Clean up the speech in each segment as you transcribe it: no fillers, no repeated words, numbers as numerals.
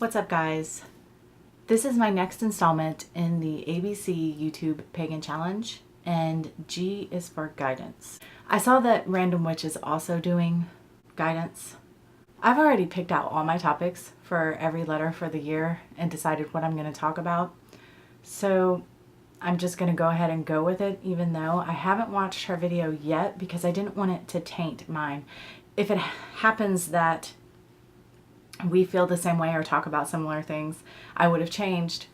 What's up, guys? This is my next installment in the ABC YouTube Pagan Challenge, and G is for guidance. I saw that Random Witch is also doing guidance. I've already picked out all my topics for every letter for the year and decided what I'm going to talk about. So I'm just going to go ahead and go with it, even though I haven't watched her video yet because I didn't want it to taint mine. If it happens that we feel the same way or talk about similar things, I would have changed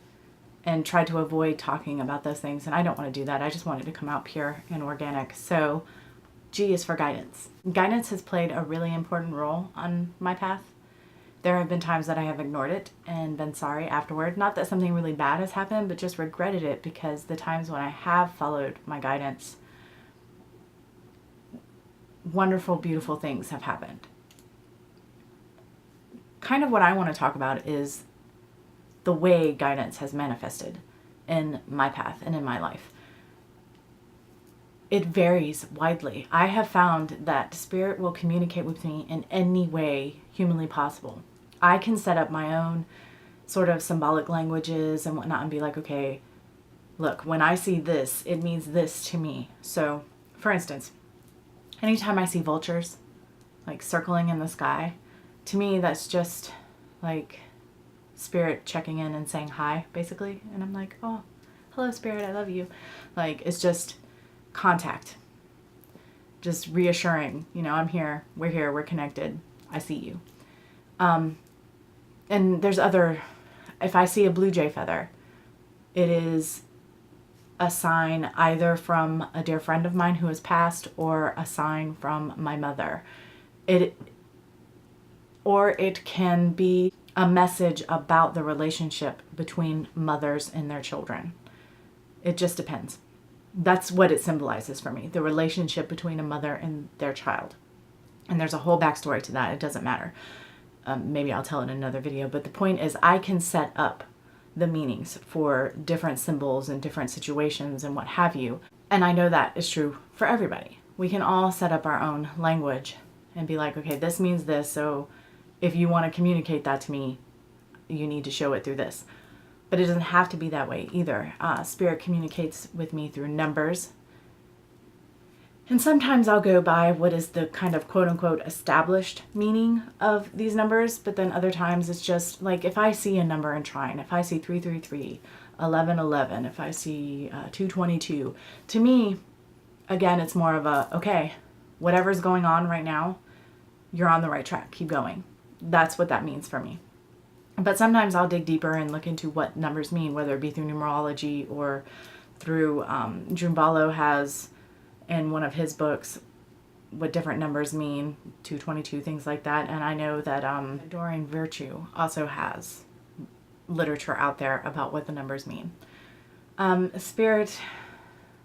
and tried to avoid talking about those things, and I don't want to do that. I just want it to come out pure and organic. So G is for guidance. Guidance has played a really important role on my path. There have been times that I have ignored it and been sorry afterward. Not that something really bad has happened, but just regretted it, because the times when I have followed my guidance, wonderful, beautiful things have happened. Kind of what I want to talk about is the way guidance has manifested in my path and in my life. It varies widely. I have found that Spirit will communicate with me in any way humanly possible. I can set up my own sort of symbolic languages and whatnot and be like, okay, look, when I see this, it means this to me. So, for instance, anytime I see vultures like circling in the sky, to me, that's just like Spirit checking in and saying hi, basically. And I'm like, oh, hello, Spirit, I love you. Like, it's just contact. Just reassuring, you know, I'm here, we're connected, I see you. And there's other, if I see a blue jay feather, it is a sign either from a dear friend of mine who has passed or a sign from my mother. Or it can be a message about the relationship between mothers and their children. It just depends. That's what it symbolizes for me, the relationship between a mother and their child. And there's a whole backstory to that. It doesn't matter. Maybe I'll tell it in another video. But the point is, I can set up the meanings for different symbols and different situations and what have you. And I know that is true for everybody. We can all set up our own language and be like, okay, this means this, so if you want to communicate that to me, you need to show it through this. But it doesn't have to be that way either. Spirit communicates with me through numbers. And sometimes I'll go by what is the kind of quote-unquote established meaning of these numbers, but then other times it's just like, if I see a number in Trine, if I see 333, 1111, if I see 222, to me, again, it's more of a, okay, whatever's going on right now, you're on the right track, keep going. That's what that means for me. But sometimes I'll dig deeper and look into what numbers mean, whether it be through numerology or through Jumbalo has in one of his books what different numbers mean, 222, things like that. And I know that Adoring Virtue also has literature out there about what the numbers mean. Spirit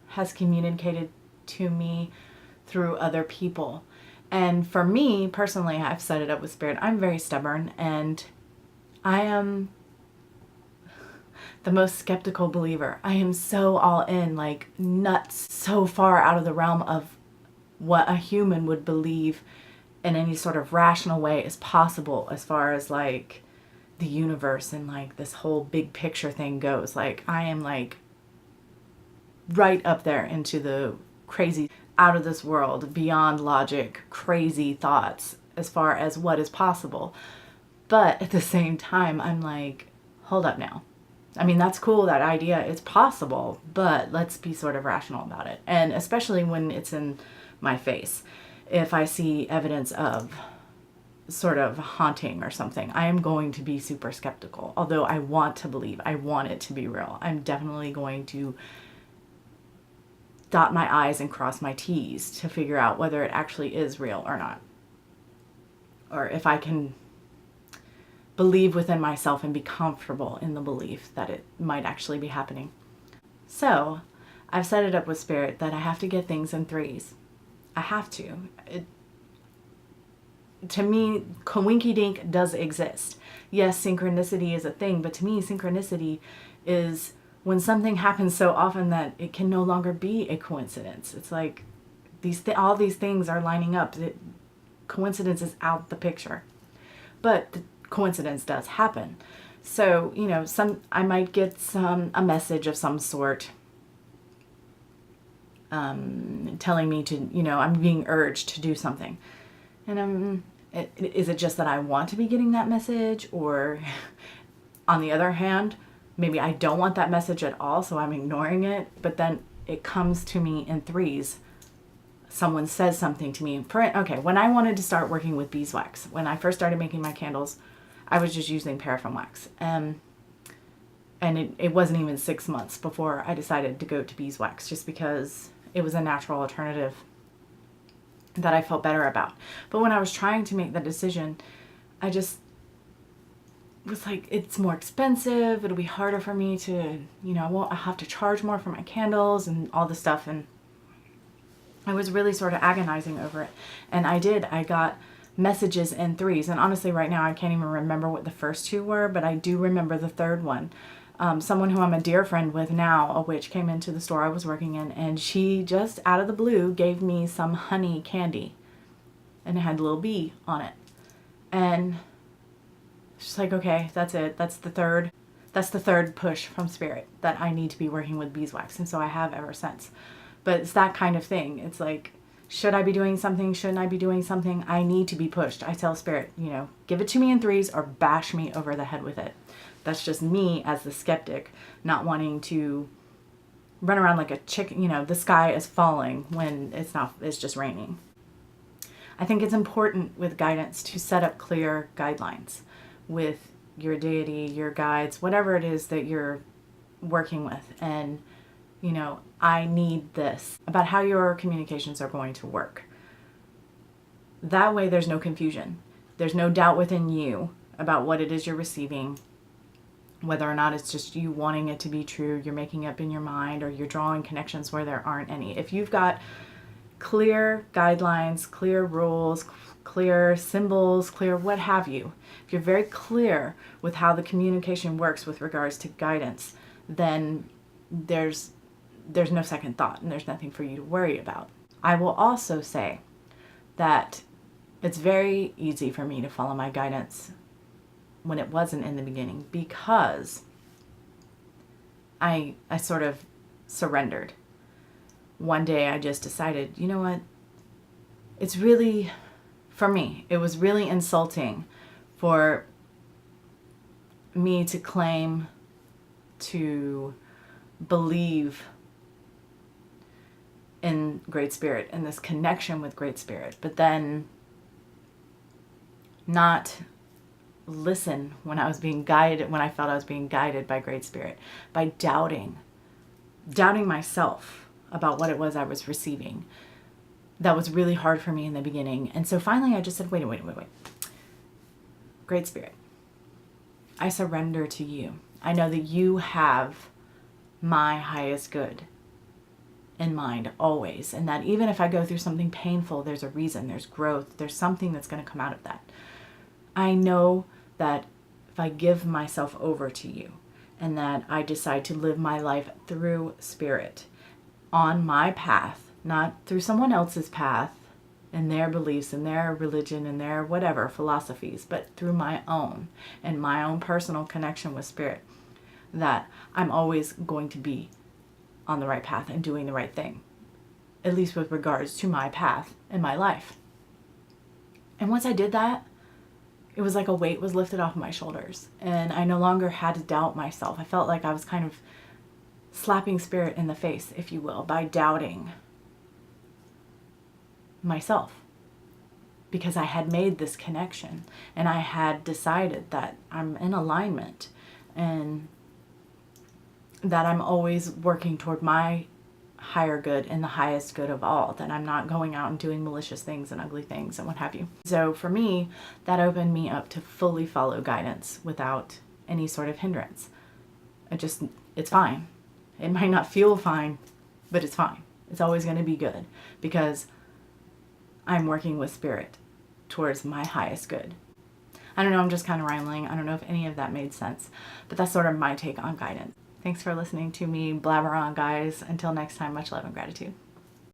has communicated to me through other people. And for me, personally, I've set it up with Spirit. I'm very stubborn, and I am the most skeptical believer. I am so all in, like nuts, so far out of the realm of what a human would believe in any sort of rational way is possible, as far as like the universe and like this whole big picture thing goes. Like, I am like right up there into the crazy, out of this world, beyond logic, crazy thoughts as far as what is possible. But at the same time, I'm like, hold up now. I mean, that's cool, that idea, it's possible, but let's be sort of rational about it. And especially when it's in my face. If I see evidence of sort of haunting or something, I am going to be super skeptical. Although I want to believe, I want it to be real. I'm definitely going to dot my I's and cross my T's to figure out whether it actually is real or not. Or if I can believe within myself and be comfortable in the belief that it might actually be happening. So I've set it up with Spirit that I have to get things in threes. I have to. To me, coinky-dink does exist. Yes, synchronicity is a thing, but to me, synchronicity is when something happens so often that it can no longer be a coincidence. It's like all these things are lining up. Coincidence is out the picture. But coincidence does happen. So, I might get a message of some sort, telling me to, I'm being urged to do something. And is it just that I want to be getting that message? Or on the other hand, maybe I don't want that message at all, so I'm ignoring it. But then it comes to me in threes. Someone says something to me. When I wanted to start working with beeswax, when I first started making my candles, I was just using paraffin wax. And it wasn't even 6 months before I decided to go to beeswax, just because it was a natural alternative that I felt better about. But when I was trying to make that decision, I just was like, it's more expensive. It'll be harder for me to, I have to charge more for my candles and all this stuff. And I was really sort of agonizing over it. And I got messages in threes. And honestly, right now, I can't even remember what the first two were, but I do remember the third one. Someone who I'm a dear friend with now, a witch, came into the store I was working in, and she just out of the blue gave me some honey candy. And it had a little bee on it. And she's like, okay, that's it. That's the third push from Spirit that I need to be working with beeswax. And so I have ever since. But it's that kind of thing. It's like, should I be doing something? Shouldn't I be doing something? I need to be pushed. I tell Spirit, give it to me in threes or bash me over the head with it. That's just me as the skeptic, not wanting to run around like a chicken. The sky is falling when it's just raining. I think it's important with guidance to set up clear guidelines with your deity, your guides, whatever it is that you're working with. And I need this, about how your communications are going to work. That way there's no confusion. There's no doubt within you about what it is you're receiving, whether or not it's just you wanting it to be true, you're making up in your mind, or you're drawing connections where there aren't any. If you've got clear guidelines, clear rules, clear symbols, clear what have you, if you're very clear with how the communication works with regards to guidance, then there's no second thought and there's nothing for you to worry about. I will also say that it's very easy for me to follow my guidance when it wasn't in the beginning, because I sort of surrendered. One day I just decided, you know what? It's really, for me, it was really insulting for me to claim to believe in Great Spirit and this connection with Great Spirit, but then not listen when I was being guided, when I felt I was being guided by Great Spirit, by doubting myself about what it was I was receiving. That was really hard for me in the beginning. And so finally I just said, wait. Great Spirit, I surrender to you. I know that you have my highest good in mind always. And that even if I go through something painful, there's a reason, there's growth, there's something that's going to come out of that. I know that if I give myself over to you and that I decide to live my life through Spirit on my path, not through someone else's path and their beliefs and their religion and their whatever philosophies, but through my own and my own personal connection with Spirit, that I'm always going to be on the right path and doing the right thing, at least with regards to my path and my life. And once I did that, it was like a weight was lifted off my shoulders, and I no longer had to doubt myself. I felt like I was kind of slapping Spirit in the face, if you will, by doubting myself, because I had made this connection and I had decided that I'm in alignment and that I'm always working toward my higher good and the highest good of all, that I'm not going out and doing malicious things and ugly things and what have you. So for me, that opened me up to fully follow guidance without any sort of hindrance. It's fine. It might not feel fine, but it's fine. It's always going to be good because I'm working with Spirit towards my highest good. I don't know, I'm just kind of rambling. I don't know if any of that made sense, but that's sort of my take on guidance. Thanks for listening to me blabber on, guys. Until next time, much love and gratitude.